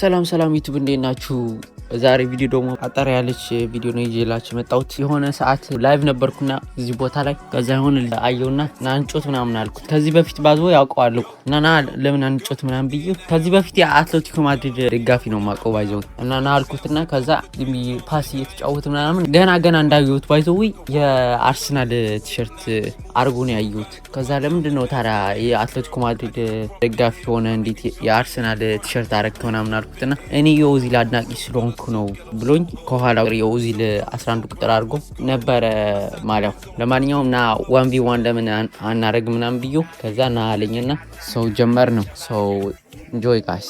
ሰላም ዩቲዩብ እንዴት ናችሁ? ዛሬ ቪዲዮ ደግሞ አጠር ያለች ቪዲዮ ነው ይዤላችሁ መጣሁት። የሆነ ሰዓት ላይቭ ነበርኩና እዚህ ቦታ ላይ ከዛ ይሆን አየውና ና እንጮት ምናምን አልኩት። ከዚህ በፊት ባዝቦ ያውቀዋለሁ እና ና ለምን አንጮት ምናምን ብዬ ከዚህ በፊት የአትሌቲኮ ማድሪድ ደጋፊ ነው ማቀው ባይዘው እና ና አልኩትና ከዛ ፓስ እየተጫወተ ምናምን ገና እንዳየሁት ባይዘው የአርሰናል ቲሸርት አርጎ ነው ያየሁት። ከዛ ለምንድን ነው ታዲያ የአትሌቲኮ ማድሪድ ደጋፊ ሆነ እንዴት የአርሰናል ቲሸርት አረክ ምናምን አልኩትና እኔ የኦዚል አድናቂ ስለሆንኩ ነው ብሎኝ ከኋላው የኦዚል 11 ቁጥር አድርጎ ነበረ ማሊያው። ለማንኛውም ና 1v1 ለምን አናረግ ምናምን ብዬ ከዛ ና አለኝና ሰው ጀመር ነው። ሰው enjoy guys.